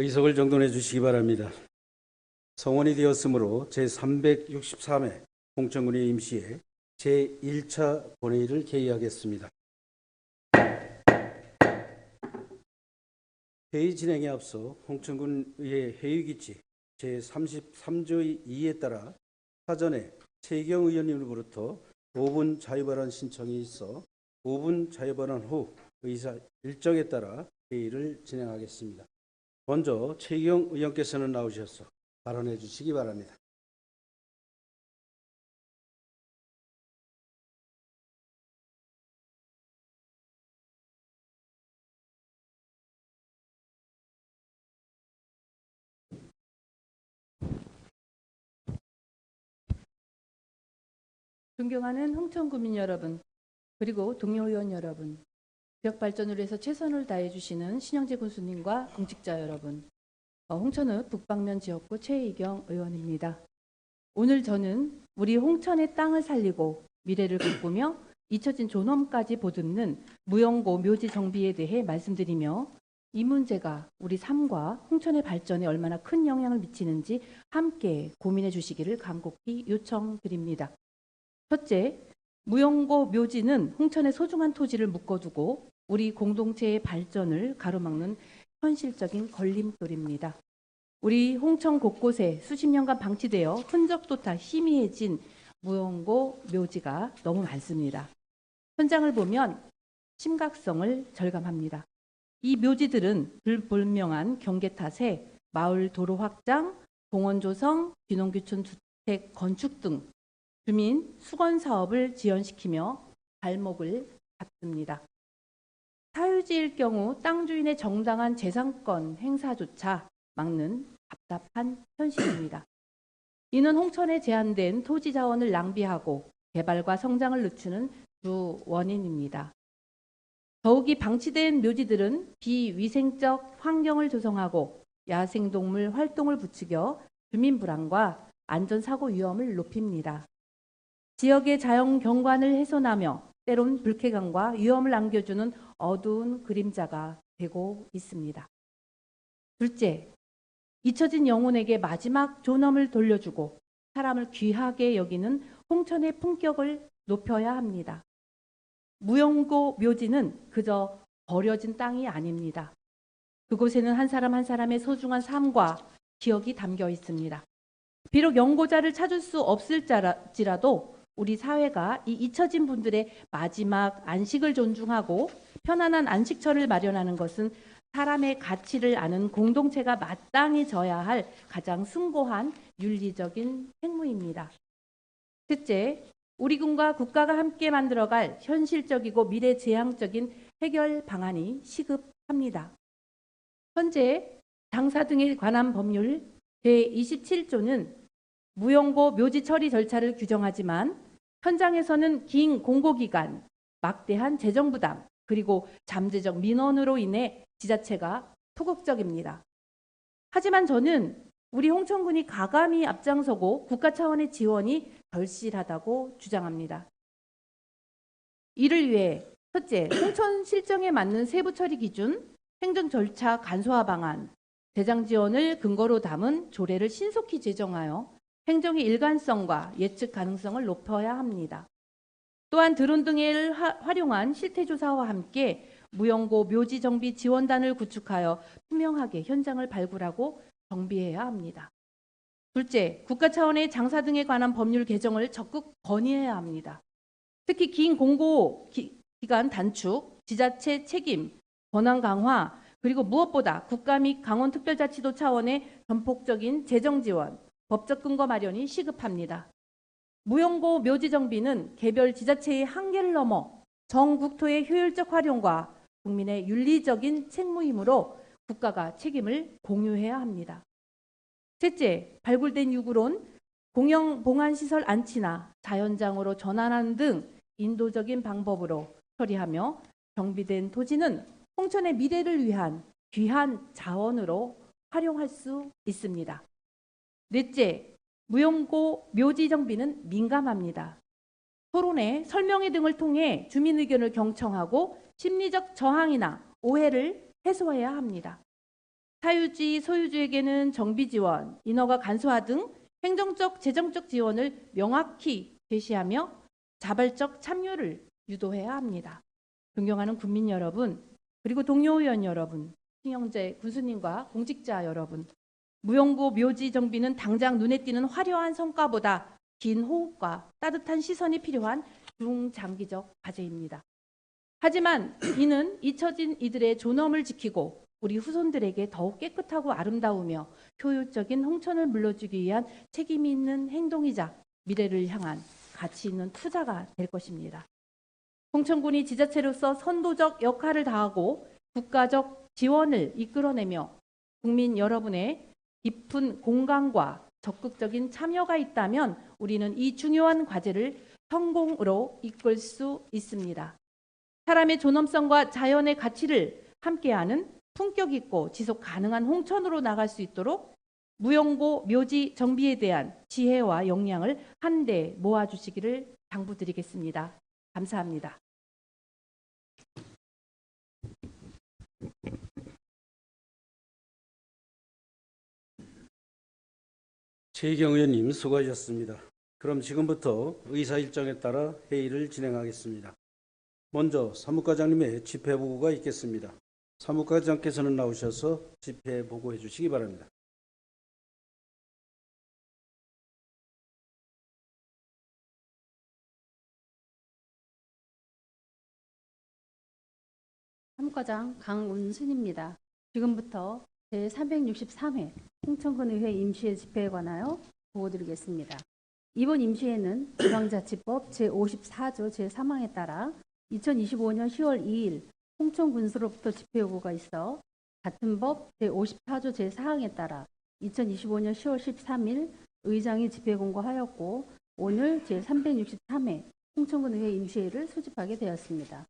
의석을 정돈해 주시기 바랍니다. 성원이 되었으므로 제363회 홍천군의 임시회 제1차 본회의를 개의하겠습니다. 회의 진행에 앞서 홍천군의회 회의규칙 제33조의 2에 따라 사전에 최희경 의원님으로부터 5분 자유발언 신청이 있어 5분 자유발언 후 의사 일정에 따라 회의를 진행하겠습니다. 먼저 최희경 의원께서는 나오셔서 발언해 주시기 바랍니다. 존경하는 홍천구민 여러분, 그리고 동료 의원 여러분, 지역 발전을 위해서 최선을 다해 주시는 신영재 군수님과 공직자 여러분, 홍천읍 북방면 지역구 최희경 의원입니다. 오늘 저는 우리 홍천의 땅을 살리고 미래를 바꾸며 잊혀진 존엄까지 보듬는 무형고 묘지 정비에 대해 말씀드리며 이 문제가 우리 삶과 홍천의 발전에 얼마나 큰 영향을 미치는지 함께 고민해 주시기를 간곡히 요청드립니다. 첫째, 무형고 묘지는 홍천의 소중한 토지를 묶어두고 우리 공동체의 발전을 가로막는 현실적인 걸림돌입니다. 우리 홍천 곳곳에 수십 년간 방치되어 흔적도 다 희미해진 무형고 묘지가 너무 많습니다. 현장을 보면 심각성을 절감합니다. 이 묘지들은 불분명한 경계 탓에 마을 도로 확장, 공원 조성, 귀농귀촌 주택 건축 등 주민 수건 사업을 지연시키며 발목을 잡습니다. 사유지일 경우 땅 주인의 정당한 재산권 행사조차 막는 답답한 현실입니다. 이는 홍천에 제한된 토지 자원을 낭비하고 개발과 성장을 늦추는 주 원인입니다. 더욱이 방치된 묘지들은 비위생적 환경을 조성하고 야생동물 활동을 부추겨 주민 불안과 안전사고 위험을 높입니다. 지역의 자연 경관을 훼손하며 때론 불쾌감과 위험을 안겨주는 어두운 그림자가 되고 있습니다. 둘째, 잊혀진 영혼에게 마지막 존엄을 돌려주고 사람을 귀하게 여기는 홍천의 품격을 높여야 합니다. 무형고 묘지는 그저 버려진 땅이 아닙니다. 그곳에는 한 사람 한 사람의 소중한 삶과 기억이 담겨 있습니다. 비록 영고자를 찾을 수 없을지라도 우리 사회가 이 잊혀진 분들의 마지막 안식을 존중하고 편안한 안식처를 마련하는 것은 사람의 가치를 아는 공동체가 마땅히 져야 할 가장 숭고한 윤리적인 책무입니다. 셋째, 우리 군과 국가가 함께 만들어갈 현실적이고 미래지향적인 해결 방안이 시급합니다. 현재 장사 등에 관한 법률 제27조는 무형고 묘지 처리 절차를 규정하지만 현장에서는 긴 공고기간, 막대한 재정부담, 그리고 잠재적 민원으로 인해 지자체가 소극적입니다. 하지만 저는 우리 홍천군이 과감히 앞장서고 국가 차원의 지원이 절실하다고 주장합니다. 이를 위해 첫째, 홍천 실정에 맞는 세부 처리 기준, 행정 절차 간소화 방안, 대장 지원을 근거로 담은 조례를 신속히 제정하여 행정의 일관성과 예측 가능성을 높여야 합니다. 또한 드론 등을 활용한 실태조사와 함께 무형고 묘지 정비 지원단을 구축하여 투명하게 현장을 발굴하고 정비해야 합니다. 둘째, 국가 차원의 장사 등에 관한 법률 개정을 적극 건의해야 합니다. 특히 긴 공고 기간 단축, 지자체 책임, 권한 강화, 그리고 무엇보다 국가 및 강원특별자치도 차원의 전폭적인 재정 지원, 법적 근거 마련이 시급합니다. 무형고 묘지 정비는 개별 지자체의 한계를 넘어 전국토의 효율적 활용과 국민의 윤리적인 책무이므로 국가가 책임을 공유해야 합니다. 셋째, 발굴된 유구론, 공영 봉안시설 안치나 자연장으로 전환하는 등 인도적인 방법으로 처리하며 정비된 토지는 홍천의 미래를 위한 귀한 자원으로 활용할 수 있습니다. 넷째, 무형고 묘지 정비는 민감합니다. 토론회, 설명회 등을 통해 주민 의견을 경청하고 심리적 저항이나 오해를 해소해야 합니다. 사유지, 소유주에게는 정비 지원, 인허가 간소화 등 행정적, 재정적 지원을 명확히 제시하며 자발적 참여를 유도해야 합니다. 존경하는 국민 여러분, 그리고 동료 의원 여러분, 신영재 군수님과 공직자 여러분, 무용고 묘지 정비는 당장 눈에 띄는 화려한 성과보다 긴 호흡과 따뜻한 시선이 필요한 중장기적 과제입니다. 하지만 이는 잊혀진 이들의 존엄을 지키고 우리 후손들에게 더욱 깨끗하고 아름다우며 효율적인 홍천을 물려주기 위한 책임이 있는 행동이자 미래를 향한 가치 있는 투자가 될 것입니다. 홍천군이 지자체로서 선도적 역할을 다하고 국가적 지원을 이끌어내며 국민 여러분의 깊은 공감과 적극적인 참여가 있다면 우리는 이 중요한 과제를 성공으로 이끌 수 있습니다. 사람의 존엄성과 자연의 가치를 함께하는 품격 있고 지속 가능한 홍천으로 나갈 수 있도록 무용고 묘지 정비에 대한 지혜와 역량을 한데 모아주시기를 당부드리겠습니다. 감사합니다. 최희경 의원님 수고하셨습니다. 그럼 지금부터 의사 일정에 따라 회의를 진행하겠습니다. 먼저 사무과장님의 집회 보고가 있겠습니다. 사무과장께서는 나오셔서 집회 보고해 주시기 바랍니다. 사무과장 강운순입니다. 지금부터 제363회 홍천군의회 임시회 집회에 관하여 보고드리겠습니다. 이번 임시회는 지방자치법 제54조 제3항에 따라 2025년 10월 2일 홍천군수로부터 집회 요구가 있어 같은 법 제54조 제4항에 따라 2025년 10월 13일 의장이 집회 공고하였고 오늘 제363회 홍천군의회 임시회를 소집하게 되었습니다.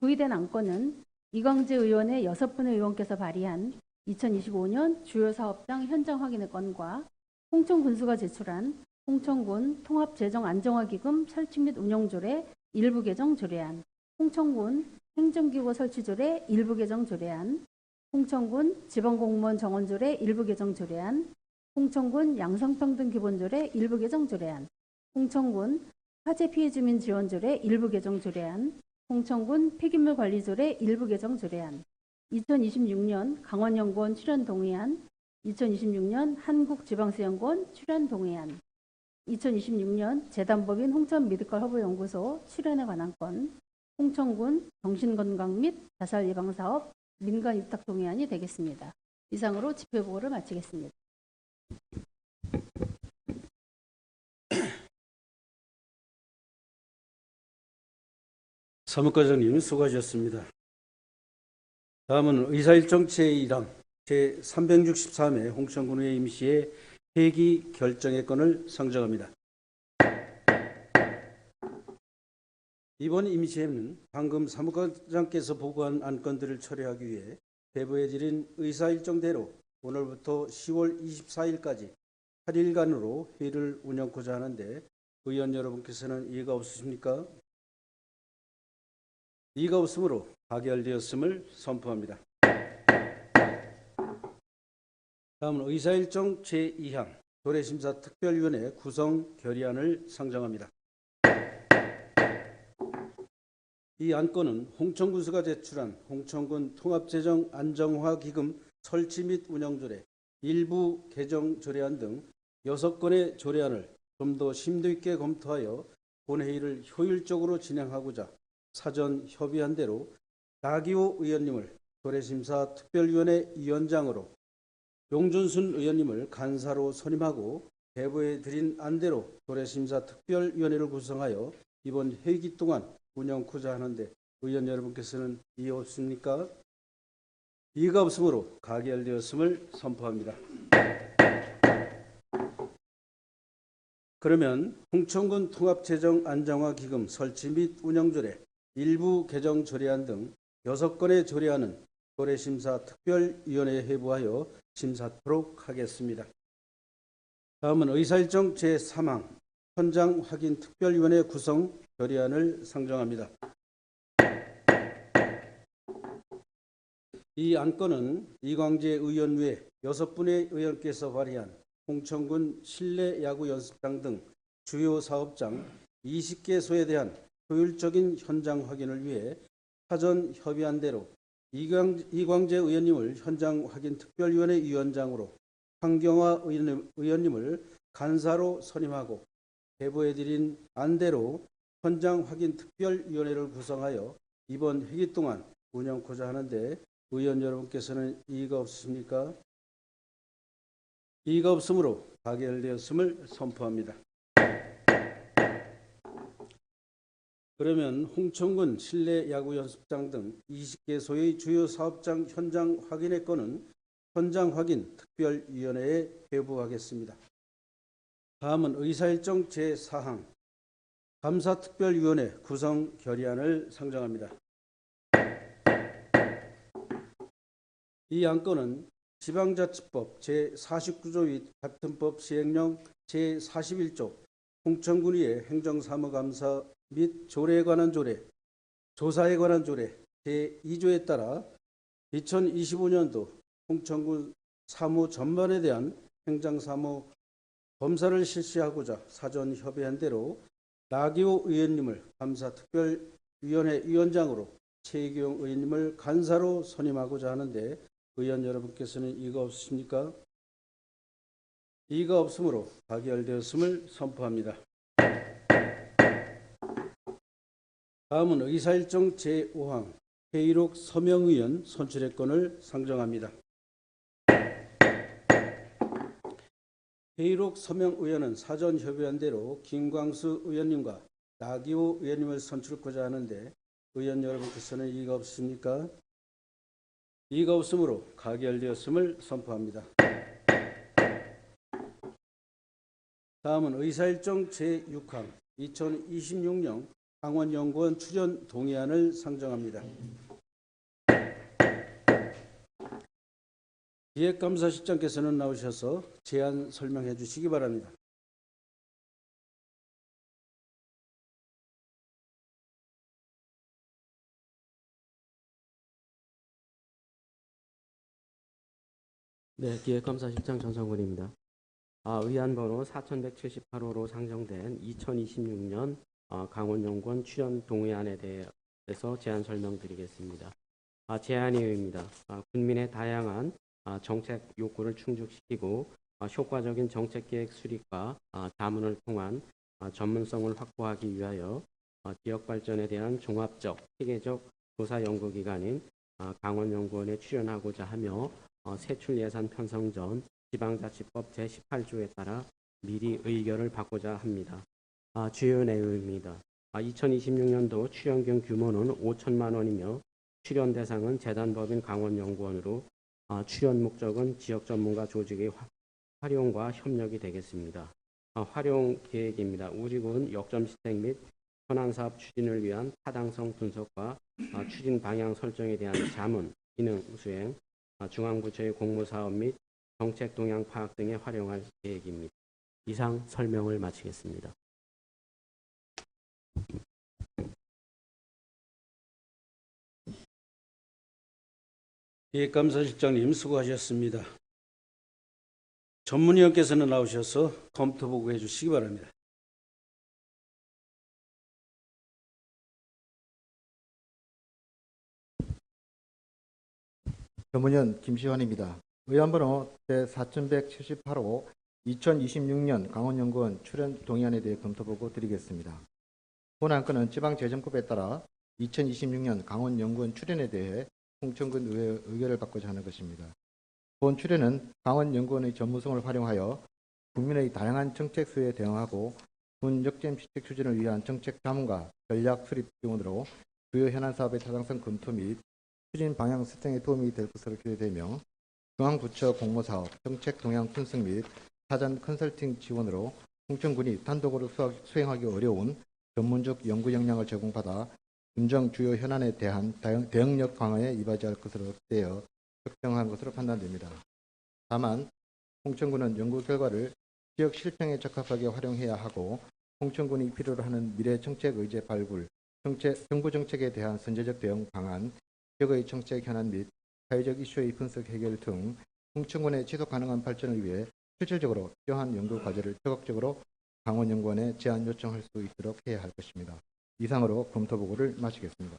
부의된 안건은 이광재 의원의 6분의 의원께서 발의한 2025년 주요 사업장 현장 확인의 건과 홍천군수가 제출한 홍천군 통합재정안정화기금 설치 및 운영조례 일부 개정 조례안, 홍천군 행정기구 설치조례 일부 개정 조례안, 홍천군 지방공무원 정원조례 일부 개정 조례안, 홍천군 양성평등기본조례 일부 개정 조례안, 홍천군 화재 피해 주민 지원조례 일부 개정 조례안, 홍천군 폐기물 관리조례 일부 개정 조례안, 2026년 강원연구원 출연 동의안, 2026년 한국지방수연구원 출연 동의안, 2026년 재단법인 홍천 메디컬 허브 연구소 출연에 관한 건, 홍천군 정신건강 및 자살 예방 사업 민간 위탁 동의안이 되겠습니다. 이상으로 집회 보고를 마치겠습니다. 사무과장님 수고하셨습니다. 다음은 의사일정 제1항 제363회 홍천군의회 임시회 회기 결정의 건을 상정합니다. 이번 임시회는 방금 사무과장께서 보고한 안건들을 처리하기 위해 배부해드린 의사일정대로 오늘부터 10월 24일까지 8일간으로 회의를 운영하고자 하는데 의원 여러분께서는 이의가 없으십니까? 이의가 없으므로 가결되었음을 선포합니다. 다음은 의사일정 제2항 조례심사 특별위원회 구성 결의안을 상정합니다. 이 안건은 홍천군수가 제출한 홍천군 통합재정안정화기금 설치 및 운영조례 일부 개정 조례안 등 6건의 조례안을 좀 더 심도 있게 검토하여 본회의를 효율적으로 진행하고자 사전 협의한 대로 나기호 의원님을 조례심사 특별위원회 위원장으로 용준순 의원님을 간사로 선임하고 배부해 드린 안대로 조례심사 특별위원회를 구성하여 이번 회기 동안 운영하고자 하는데 의원 여러분께서는 이의 없습니까? 이의가 없으므로 가결되었음을 선포합니다. 그러면 홍천군 통합재정안정화기금 설치 및 운영조례 일부 개정 조례안 등 6건의 조례안은 조례심사 특별위원회에 회부하여 심사하도록 하겠습니다. 다음은 의사일정 제3항 현장 확인 특별위원회 구성 결의안을 상정합니다. 이 안건은 이광재 의원 외 6분의 의원께서 발의한 홍천군 실내 야구 연습장 등 주요 사업장 20개소에 대한 효율적인 현장 확인을 위해 사전 협의한 대로 이광재 의원님을 현장 확인 특별위원회 위원장으로 황경화 의원님을 간사로 선임하고 배부해드린 안대로 현장 확인 특별위원회를 구성하여 이번 회기 동안 운영코자 하는데 의원 여러분께서는 이의가 없으십니까? 이의가 없으므로 가결되었음을 선포합니다. 그러면 홍천군 실내 야구 연습장 등 20개소의 주요 사업장 현장 확인의 건은 현장 확인 특별위원회에 배부하겠습니다. 다음은 의사일정 제4항 감사특별위원회 구성 결의안을 상정합니다. 이 안건은 지방자치법 제49조 및 같은 법 시행령 제41조 홍천군위의 행정사무감사 및 조례에 관한 조례, 조사에 관한 조례 제2조에 따라 2025년도 홍천군 사무 전반에 대한 행정사무 검사를 실시하고자 사전 협의한 대로 나기호 의원님을 감사특별위원회 위원장으로 최희경 의원님을 간사로 선임하고자 하는데 의원 여러분께서는 이의가 없으십니까? 이의가 없으므로 가결되었음을 선포합니다. 다음은 의사일정 제5항 회의록 서명의원 선출의 건을 상정합니다. 회의록 서명의원은 사전 협의한 대로 김광수 의원님과 나기호 의원님을 선출하고자 하는데 의원 여러분께서는 이의가 없으십니까? 이의가 없으므로 가결되었음을 선포합니다. 다음은 의사일정 제6항 2026년 강원연구원 출연 동의안을 상정합니다. 기획감사실장께서는 나오셔서 제안 설명해 주시기 바랍니다. 네, 기획감사실장 전성군입니다. 의안번호 4178호로 상정된 2026년 강원연구원 출연 동의안에 대해서 제안 설명드리겠습니다. 제안이입니다. 국민의 다양한 정책 욕구를 충족시키고 효과적인 정책계획 수립과 자문을 통한 전문성을 확보하기 위하여 지역 발전에 대한 종합적, 체계적 조사 연구기관인 강원연구원에 출연하고자 하며 세출 예산 편성 전 지방자치법 제18조에 따라 미리 의결을 받고자 합니다. 주요 내용입니다. 2026년도 출연금 규모는 5천만 원이며 출연 대상은 재단법인 강원연구원으로 출연 목적은 지역 전문가 조직의 활용과 협력이 되겠습니다. 활용 계획입니다. 우리군 역점 시책 및 현안사업 추진을 위한 타당성 분석과 추진 방향 설정에 대한 자문, 기능 수행, 중앙부처의 공모사업 및 정책 동향 파악 등에 활용할 계획입니다. 이상 설명을 마치겠습니다. 기획감사실장님 수고하셨습니다. 전문위원께서는 나오셔서 검토 보고해 주시기 바랍니다. 전문위원 김시환입니다. 의안번호 제4178호 2026년 강원연구원 출연 동의안에 대해 검토보고 드리겠습니다. 본 안건은 지방재정법에 따라 2026년 강원연구원 출연에 대해 홍천군 의회 의결을 받고자 하는 것입니다. 본 출연은 강원연구원의 전문성을 활용하여 국민의 다양한 정책 수요에 대응하고 군 역점 시책 추진을 위한 정책 자문과 전략 수립 지원으로 주요 현안 사업의 타당성 검토 및 추진 방향 설정에 도움이 될 것으로 기대되며 중앙부처 공모사업, 정책 동향 분석 및 사전 컨설팅 지원으로 홍천군이 단독으로 수행하기 어려운 전문적 연구 역량을 제공받아 군정 주요 현안에 대한 대응력 강화에 이바지할 것으로 기대어 적정한 것으로 판단됩니다. 다만 홍천군은 연구 결과를 지역 실정에 적합하게 활용해야 하고 홍천군이 필요로 하는 미래 정책 의제 발굴, 정부 정책에 대한 선제적 대응 방안, 지역의 정책 현안 및 사회적 이슈의 분석 해결 등 홍천군의 지속 가능한 발전을 위해 실질적으로 필요한 연구 과제를 적극적으로 강원연구원에 제안 요청할 수 있도록 해야 할 것입니다. 이상으로 검토 보고를 마치겠습니다.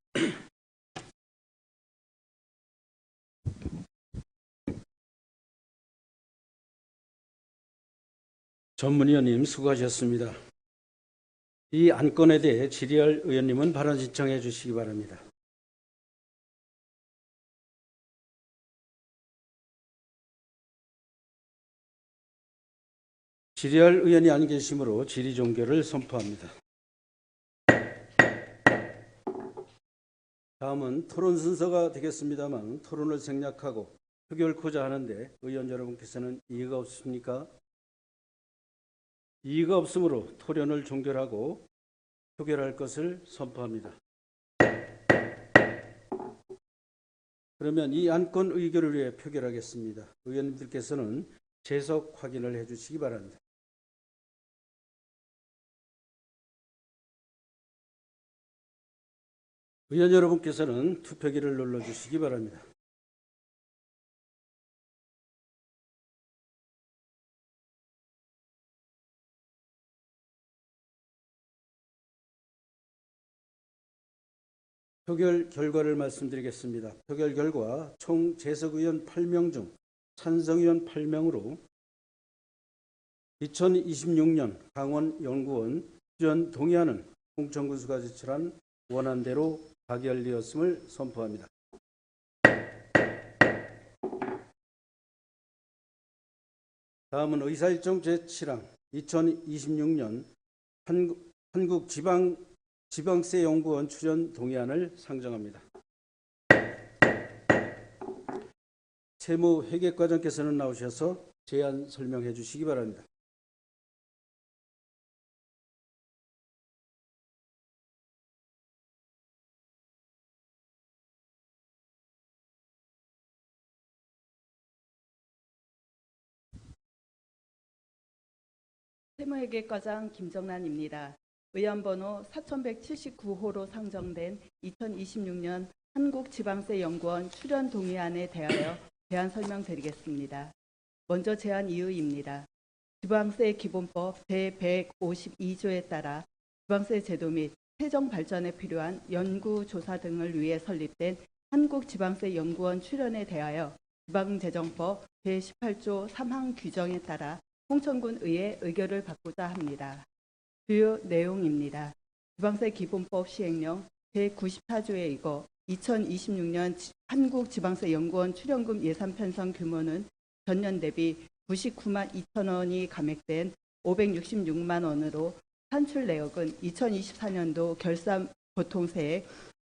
전문위원님 수고하셨습니다. 이 안건에 대해 질의할 의원님은 발언 신청해 주시기 바랍니다. 질의할 의원이 안 계시므로 질의 종결을 선포합니다. 다음은 토론 순서가 되겠습니다만 토론을 생략하고 표결코자 하는데 의원 여러분께서는 이의가 없으십니까? 이의가 없으므로 토론을 종결하고 표결할 것을 선포합니다. 그러면 이 안건 의결을 위해 표결하겠습니다. 의원님들께서는 재석 확인을 해주시기 바랍니다. 의원 여러분께서는 투표기를 눌러주시기 바랍니다. 표결 결과를 말씀드리겠습니다. 표결 결과 총 재석 의원 8명 중 찬성 의원 8명으로 2026년 강원연구원 출연 동의안은 홍천군수가 제출한 원안대로 가결되었음을 선포합니다. 다음은 의사일정 제7항 2026년 한국지방세연구원 출연 동의안을 상정합니다. 세무회계과장께서는 나오셔서 제안 설명해 주시기 바랍니다. 세무회계과장 김정란입니다. 의안번호 4179호로 상정된 2026년 한국지방세연구원 출연 동의안에 대하여 제안 설명드리겠습니다. 먼저 제안 이유입니다. 지방세 기본법 제152조에 따라 지방세 제도 및 세정 발전에 필요한 연구 조사 등을 위해 설립된 한국지방세연구원 출연에 대하여 지방재정법 제18조 3항 규정에 따라 홍천군 의회 의결을 받고자 합니다. 주요 내용입니다. 지방세 기본법 시행령 제94조에 의거 2026년 한국지방세연구원 출연금 예산 편성 규모는 전년 대비 99만 2천 원이 감액된 566만 원으로 산출 내역은 2024년도 결산 보통세액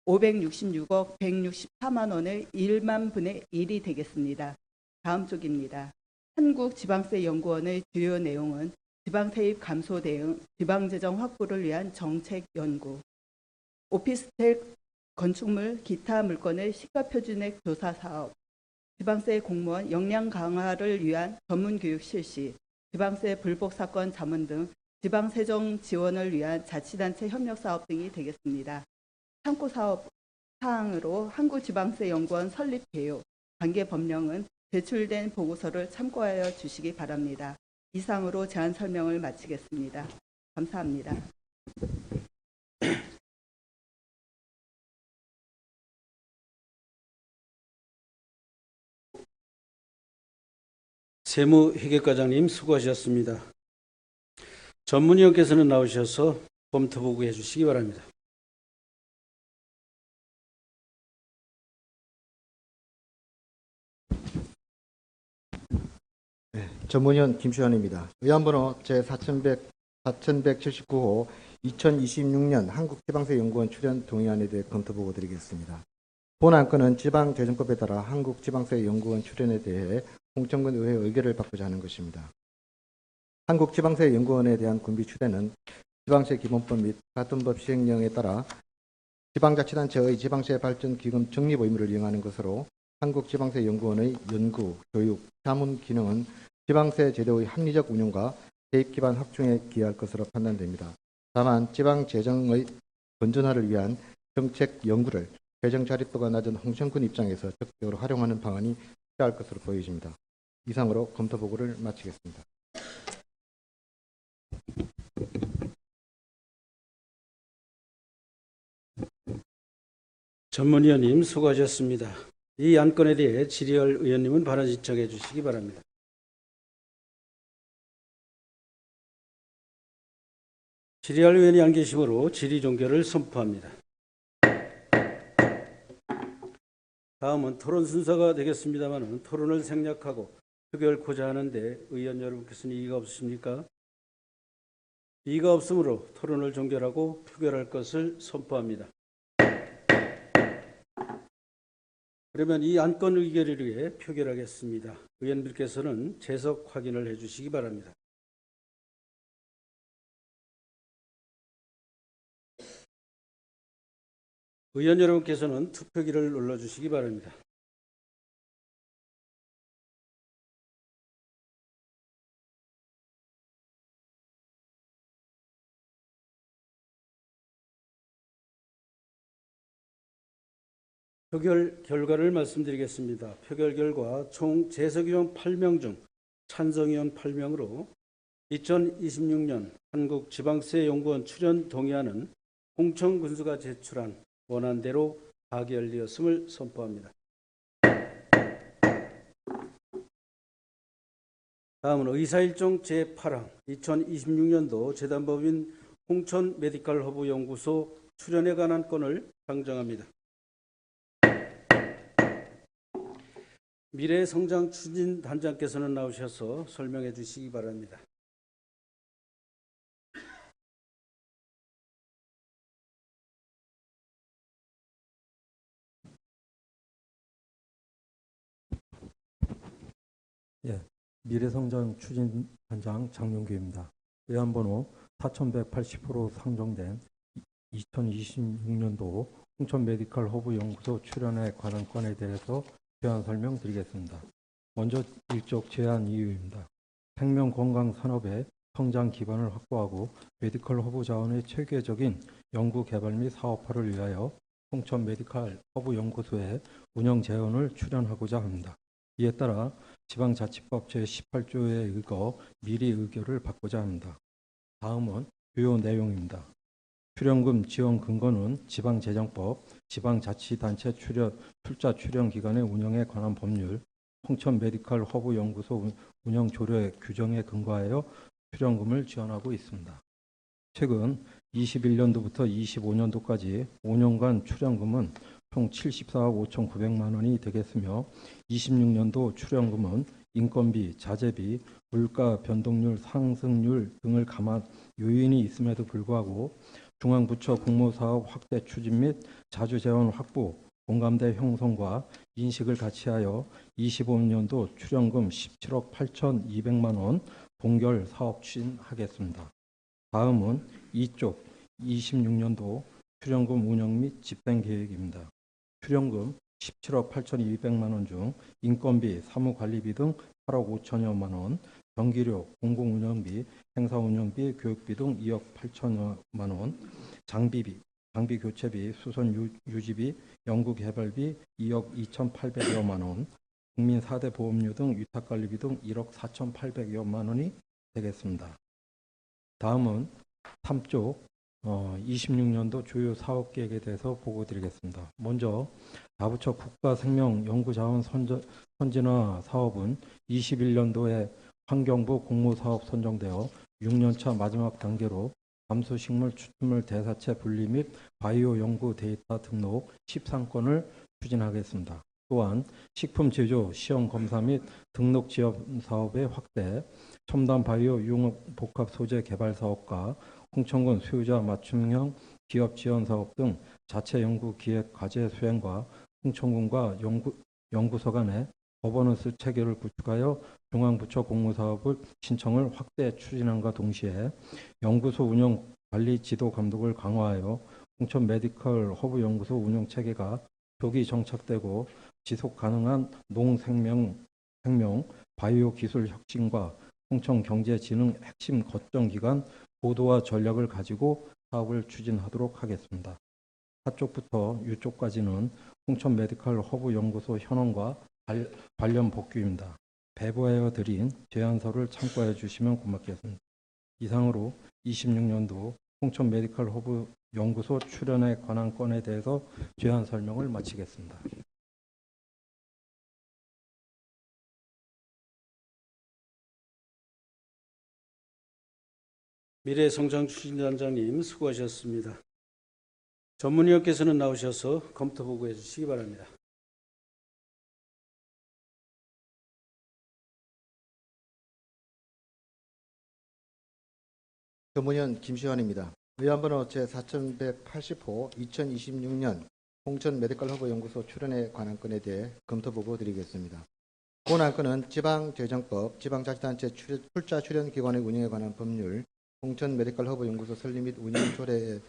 566억 164만 원의 1만 분의 1이 되겠습니다. 다음 쪽입니다. 한국지방세연구원의 주요 내용은 지방세입 감소 대응, 지방재정 확보를 위한 정책 연구, 오피스텔 건축물, 기타 물건의 시가표준액 조사 사업, 지방세 공무원 역량 강화를 위한 전문교육 실시, 지방세 불복 사건 자문 등 지방세정 지원을 위한 자치단체 협력 사업 등이 되겠습니다. 참고 사업 사항으로 한국지방세연구원 설립 개요, 관계 법령은 제출된 보고서를 참고하여 주시기 바랍니다. 이상으로 제안 설명을 마치겠습니다. 감사합니다. 세무회계과장님 수고하셨습니다. 전문위원께서는 나오셔서 검토 보고해 주시기 바랍니다. 전문위원 김시환입니다. 의안번호 제4179호 2026년 한국지방세연구원 출연 동의안에 대해 검토 보고 드리겠습니다. 본 안건은 지방재정법에 따라 한국지방세연구원 출연에 대해 홍천군 의회 의결을 받고자 하는 것입니다. 한국지방세연구원에 대한 군비 출연은 지방세 기본법 및 같은 법 시행령에 따라 지방자치단체의 지방세 발전 기금 적립 의무를 이행하는 것으로 한국지방세연구원의 연구, 교육, 자문 기능은 지방세 제도의 합리적 운용과 대입 기반 확충에 기여할 것으로 판단됩니다. 다만 지방 재정의 건전화를 위한 정책 연구를 재정 자립도가 낮은 홍천군 입장에서 적극적으로 활용하는 방안이 필요할 것으로 보여집니다. 이상으로 검토 보고를 마치겠습니다. 전문위원님 수고하셨습니다. 이 안건에 대해 질의할 의원님은 발언 신청해 주시기 바랍니다. 질의할 의원이 안 계시므로 질의 종결을 선포합니다. 다음은 토론 순서가 되겠습니다만 토론을 생략하고 표결코자 하는데 의원 여러분께서는 이의가 없으십니까? 이의가 없으므로 토론을 종결하고 표결할 것을 선포합니다. 그러면 이 안건 의결을 위해 표결하겠습니다. 의원들께서는 재석 확인을 해주시기 바랍니다. 의원 여러분께서는 투표기를 눌러주시기 바랍니다. 표결 결과를 말씀드리겠습니다. 표결 결과 총 재석의원 8명 중 찬성의원 8명으로 2026년 한국지방세연구원 출연 동의안은 홍천군수가 제출한 원안대로 가결되었음을 선포합니다. 다음은 의사일정 제8항 2026년도 재단법인 홍천 메디컬 허브 연구소 출연에 관한 건을 상정합니다. 미래성장 추진 단장께서는 나오셔서 설명해 주시기 바랍니다. 미래성장 추진단장 장용규입니다. 의안번호 4180호로 상정된 2026년도 홍천 메디컬 허브 연구소 출연에 관한 건에 대해서 제안 설명드리겠습니다. 먼저 일적 제안 이유입니다. 생명 건강 산업의 성장 기반을 확보하고 메디컬 허브 자원의 체계적인 연구 개발 및 사업화를 위하여 홍천 메디컬 허브 연구소의 운영 재원을 출연하고자 합니다. 이에 따라 지방자치법 제18조에 의거 미리 의결을 받고자 합니다. 다음은 주요 내용입니다. 출연금 지원 근거는 지방재정법, 지방자치단체 출자 출연 기관의 운영에 관한 법률, 홍천 메디컬 허브 연구소 운영 조례 규정에 근거하여 출연금을 지원하고 있습니다. 최근 21년도부터 25년도까지 5년간 출연금은 총 74억 5,900만 원이 되겠으며 26년도 출연금은 인건비, 자재비, 물가 변동률 상승률 등을 감안 요인이 있음에도 불구하고 중앙부처 공모사업 확대 추진 및 자주재원 확보, 공감대 형성과 인식을 같이하여 25년도 출연금 17억 8,200만 원 동결 사업 추진하겠습니다. 다음은 2쪽 26년도 출연금 운영 및 집행 계획입니다. 출연금 17억 8,200만 원 중 인건비, 사무관리비 등 8억 5천여만 원, 전기료, 공공운영비, 행사운영비, 교육비 등 2억 8천여만 원, 장비비, 장비 교체비, 수선 유지비, 연구개발비 2억 2,800여만 원, 국민 4대 보험료 등 위탁관리비 등 1억 4,800여만 원이 되겠습니다. 다음은 3쪽 26년도 주요 사업계획에 대해서 보고드리겠습니다. 먼저 다부처 국가생명연구자원 선진화 사업은 21년도에 환경부 공모사업 선정되어 6년차 마지막 단계로 감수식물 추출물 대사체 분리 및 바이오 연구 데이터 등록 13건을 추진하겠습니다. 또한 식품 제조 시험 검사 및 등록 지원 사업의 확대, 첨단 바이오 융합 복합 소재 개발 사업과 홍천군 수요자 맞춤형 기업 지원 사업 등 자체 연구 기획 과제 수행과 홍천군과 연구소 간의 거버넌스 체계를 구축하여 중앙부처 공모사업을 신청을 확대 추진함과 동시에 연구소 운영 관리 지도 감독을 강화하여 홍천 메디컬 허브 연구소 운영 체계가 조기 정착되고 지속 가능한 농생명 바이오 기술 혁신과 홍천 경제진흥 핵심 거점 기관 보도와 전략을 가지고 사업을 추진하도록 하겠습니다. 하쪽부터 U쪽까지는 홍천 메디컬 허브 연구소 현황과 관련 복귀입니다. 배부하여 드린 제안서를 참고해 주시면 고맙겠습니다. 이상으로 26년도 홍천 메디컬 허브 연구소 출연에 관한 건에 대해서 제안 설명을 마치겠습니다. 미래성장추진단장님 수고하셨습니다. 전문위원께서는 나오셔서 검토 보고해 주시기 바랍니다. 전문위원 김시환입니다. 의안번호 제4180호 2026년 홍천 메디컬 허브 연구소 출연에 관한 건에 대해 검토 보고 드리겠습니다. 본 안건은 지방재정법, 지방자치단체 출자 출연 기관의 운영에 관한 법률, 홍천 메디컬 허브 연구소 설립 및 운영 조례에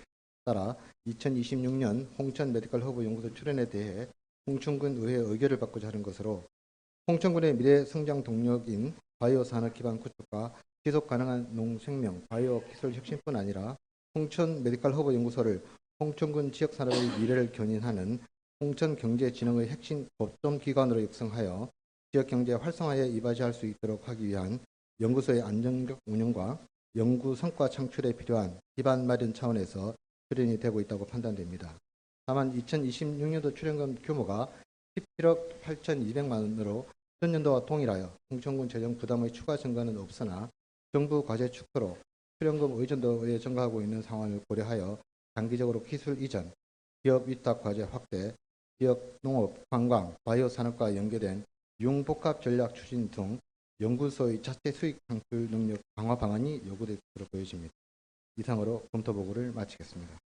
따라 2026년 홍천 메디컬 허브 연구소 출연에 대해 홍천군 의회 의결을 받고자 하는 것으로 홍천군의 미래 성장 동력인 바이오 산업 기반 구축과 지속 가능한 농생명 바이오 기술 혁신뿐 아니라 홍천 메디컬 허브 연구소를 홍천군 지역 산업의 미래를 견인하는 홍천 경제진흥의 핵심 거점 기관으로 육성하여 지역 경제 활성화에 이바지할 수 있도록 하기 위한 연구소의 안정적 운영과 연구 성과 창출에 필요한 기반 마련 차원에서 출연이 되고 있다고 판단됩니다. 다만 2026년도 출연금 규모가 17억 8,200만 원으로 전년도와 동일하여 홍천군 재정 부담의 추가 증가는 없으나 정부 과제 축소로 출연금 의존도에 증가하고 있는 상황을 고려하여 장기적으로 기술 이전, 기업 위탁 과제 확대, 지역 농업, 관광, 바이오 산업과 연계된 융복합 전략 추진 등 연구소의 자체 수익 창출 능력 강화 방안이 요구될 것으로 보여집니다. 이상으로 검토 보고를 마치겠습니다.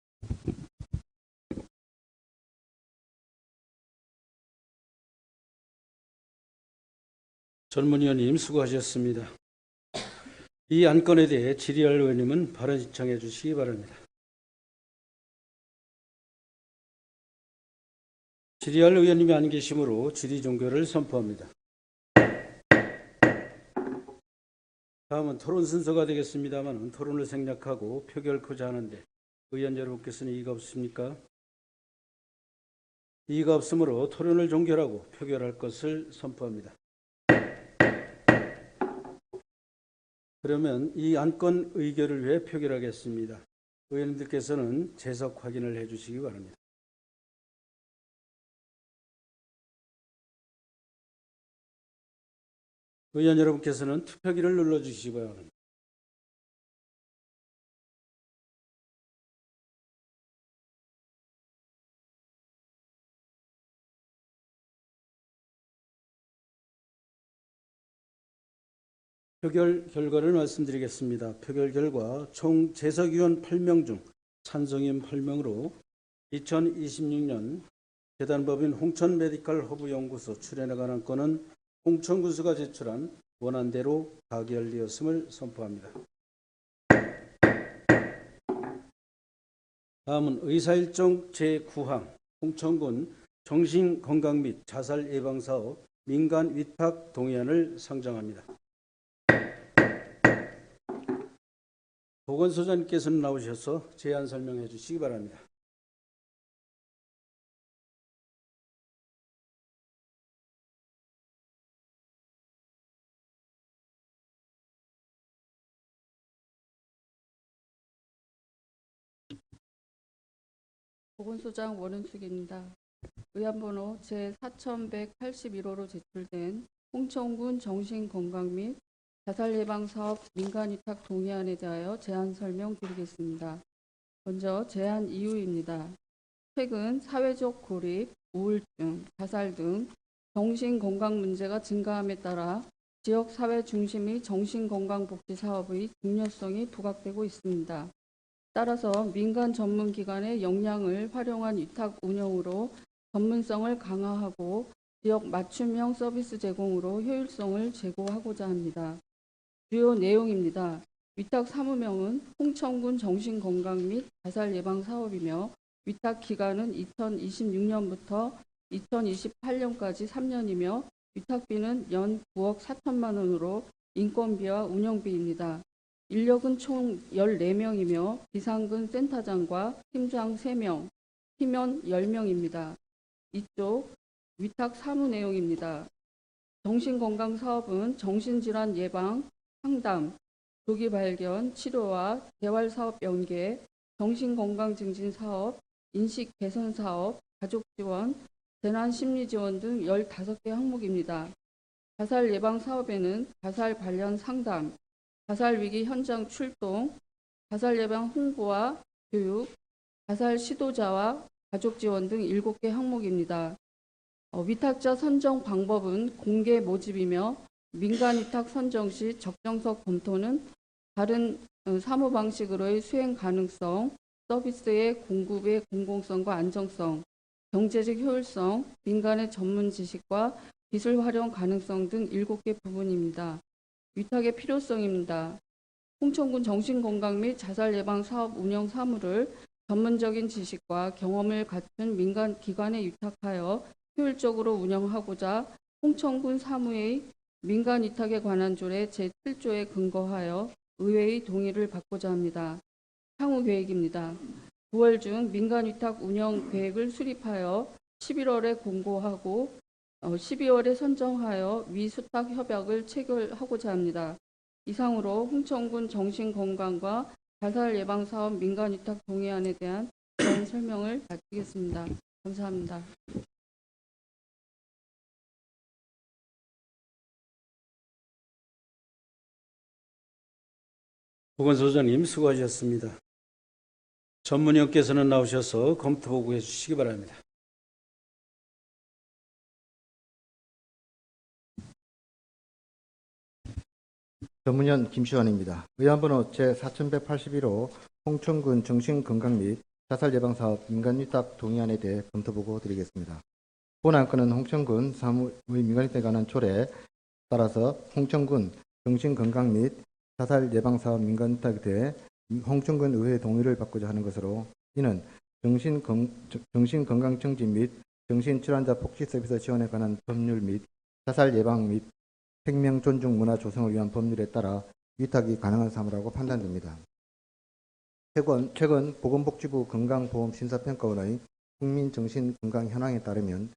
전문위원님 수고하셨습니다. 이 안건에 대해 질의할 의원님은 발언 신청해 주시기 바랍니다. 질의할 의원님이 안 계시므로 질의 종결을 선포합니다. 다음은 토론 순서가 되겠습니다만 토론을 생략하고 표결코자 하는데 의원 여러분께서는 이의가 없습니까? 이의가 없으므로 토론을 종결하고 표결할 것을 선포합니다. 그러면 이 안건 의결을 위해 표결하겠습니다. 의원님들께서는 재석 확인을 해 주시기 바랍니다. 의원 여러분께서는 투표기를 눌러주시기 바랍니다. 표결 결과를 말씀드리겠습니다. 표결 결과 총 재석위원 8명 중 찬성인 8명으로 2026년 재단법인 홍천 메디컬 허브 연구소 출연에 관한 건은 홍천군수가 제출한 원안대로 가결되었음을 선포합니다. 다음은 의사일정 제9항 홍천군 정신건강 및 자살 예방사업 민간 위탁 동의안을 상정합니다. 보건소장님께서는 나오셔서 제안 설명해 주시기 바랍니다. 보건소장 원은숙입니다. 의안번호 제4181호로 제출된 홍천군 정신건강 및 자살예방사업 민간위탁 동의안에 대하여 제안 설명드리겠습니다. 먼저 제안 이유입니다. 최근 사회적 고립, 우울증, 자살 등 정신건강 문제가 증가함에 따라 지역사회 중심의 정신건강복지사업의 중요성이 부각되고 있습니다. 따라서 민간 전문기관의 역량을 활용한 위탁 운영으로 전문성을 강화하고 지역 맞춤형 서비스 제공으로 효율성을 제고하고자 합니다. 주요 내용입니다. 위탁 사무명은 홍천군 정신건강 및 자살 예방 사업이며 위탁 기간은 2026년부터 2028년까지 3년이며 위탁비는 연 9억 4천만 원으로 인건비와 운영비입니다. 인력은 총 14명이며 비상근 센터장과 팀장 3명, 팀원 10명입니다. 이쪽 위탁 사무 내용입니다. 정신건강사업은 정신질환 예방, 상담, 조기 발견, 치료와 재활사업 연계, 정신건강증진사업, 인식개선사업, 가족지원, 재난심리지원 등 15개 항목입니다. 자살 예방 사업에는 자살 관련 상담, 자살 위기 현장 출동, 자살 예방 홍보와 교육, 자살 시도자와 가족 지원 등 7개 항목입니다. 위탁자 선정 방법은 공개 모집이며 민간 위탁 선정 시 적정성 검토는 다른 사무 방식으로의 수행 가능성, 서비스의 공급의 공공성과 안정성, 경제적 효율성, 민간의 전문 지식과 기술 활용 가능성 등 7개 부분입니다. 위탁의 필요성입니다. 홍천군 정신건강 및 자살 예방 사업 운영 사무를 전문적인 지식과 경험을 갖춘 민간 기관에 위탁하여 효율적으로 운영하고자 홍천군 사무의 민간 위탁에 관한 조례 제7조에 근거하여 의회의 동의를 받고자 합니다. 향후 계획입니다. 9월 중 민간 위탁 운영 계획을 수립하여 11월에 공고하고 12월에 선정하여 위수탁 협약을 체결하고자 합니다. 이상으로 홍천군 정신건강과 자살 예방 사업 민간 위탁 동의안에 대한 설명을 마치겠습니다. 감사합니다. 보건소장님 수고하셨습니다. 전문위원께서는 나오셔서 검토 보고해 주시기 바랍니다. 전문위원 김시환입니다. 의안번호 제4181호 홍천군 정신건강 및 자살예방사업 민간위탁 동의안에 대해 검토보고 드리겠습니다. 본 안건은 홍천군 사무의 민간위탁에 관한 조례에 따라서 홍천군 정신건강 및 자살예방사업 민간위탁에 대해 홍천군 의회의 동의를 받고자 하는 것으로, 이는 정신건강증진 및 정신질환자 복지서비스 지원에 관한 법률 및 자살예방 및 생명 존중 문화 조성을 위한 법률에 따라 위탁이 가능한 사무라고 판단됩니다. 최근 보건복지부 건강보험심사평가원의 국민정신건강 현황에 따르면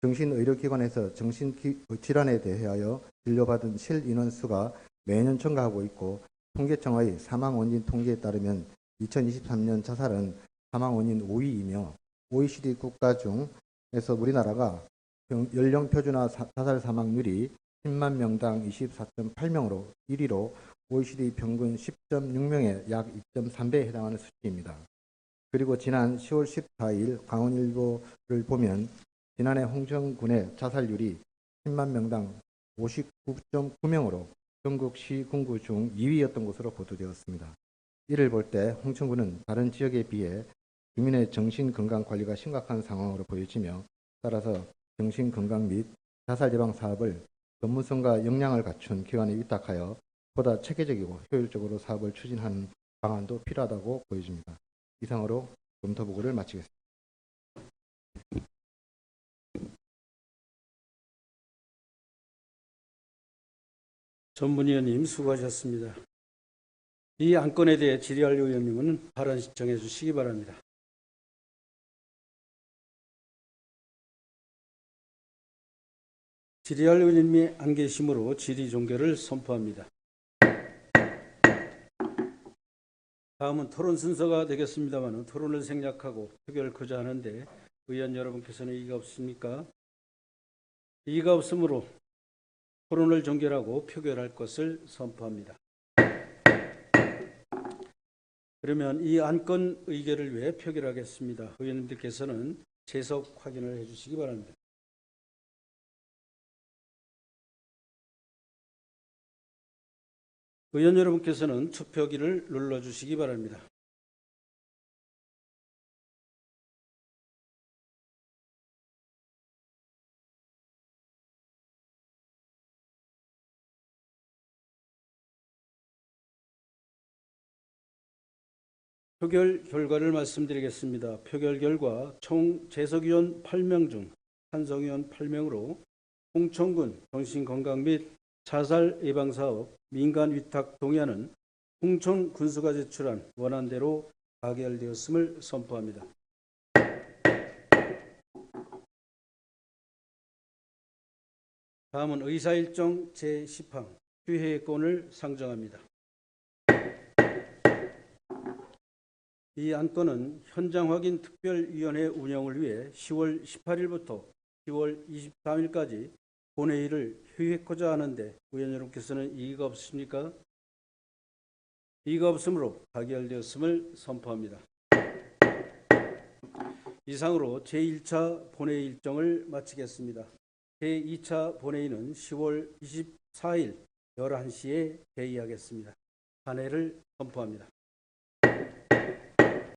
정신의료기관에서 정신질환에 대하여 진료받은 실인원 수가 매년 증가하고 있고, 통계청의 사망원인 통계에 따르면 2023년 자살은 사망원인 5위이며 OECD 국가 중에서 우리나라가 연령 표준화 자살 사망률이 10만 명당 24.8명으로 1위로 OECD 평균 10.6명의 약 2.3배에 해당하는 수치입니다. 그리고 지난 10월 14일 강원일보를 보면 지난해 홍천군의 자살률이 10만 명당 59.9명으로 전국 시, 군구 중 2위였던 것으로 보도되었습니다. 이를 볼 때 홍천군은 다른 지역에 비해 주민의 정신건강관리가 심각한 상황으로 보여지며, 따라서 정신건강 및 자살예방 사업을 전문성과 역량을 갖춘 기관에 위탁하여 보다 체계적이고 효율적으로 사업을 추진하는 방안도 필요하다고 보여집니다. 이상으로 검토보고를 마치겠습니다. 전문위원님 수고하셨습니다. 이 안건에 대해 질의할 의원님은 발언 신청해 주시기 바랍니다. 질의할 의원님이 안 계시므로 질의 종결을 선포합니다. 다음은 토론 순서가 되겠습니다만, 토론을 생략하고 표결을 고자 하는데 의원 여러분께서는 이의가 없습니까? 이의가 없으므로 토론을 종결하고 표결할 것을 선포합니다. 그러면 이 안건 의결을 위해 표결하겠습니다. 의원님들께서는 재석 확인을 해주시기 바랍니다. 의원 여러분께서는 투표기를 눌러주시기 바랍니다. 표결 결과를 말씀드리겠습니다. 표결 결과 총 재석위원 8명 중 찬성위원 8명으로 홍천군 정신건강 및 자살 예방사업 민간 위탁 동의안은 홍천 군수가 제출한 원안대로 가결되었음을 선포합니다. 다음은 의사일정 제10항 휴회권을 상정합니다. 이 안건은 현장 확인 특별위원회 운영을 위해 10월 18일부터 10월 23일까지 본회의를 휴회코자 하는데 의원 여러분께서는 이의가 없으십니까? 이의가 없으므로 가결되었음을 선포합니다. 이상으로 제1차 본회의 일정을 마치겠습니다. 제2차 본회의는 10월 24일 11시에 개의하겠습니다. 탄핵을 선포합니다.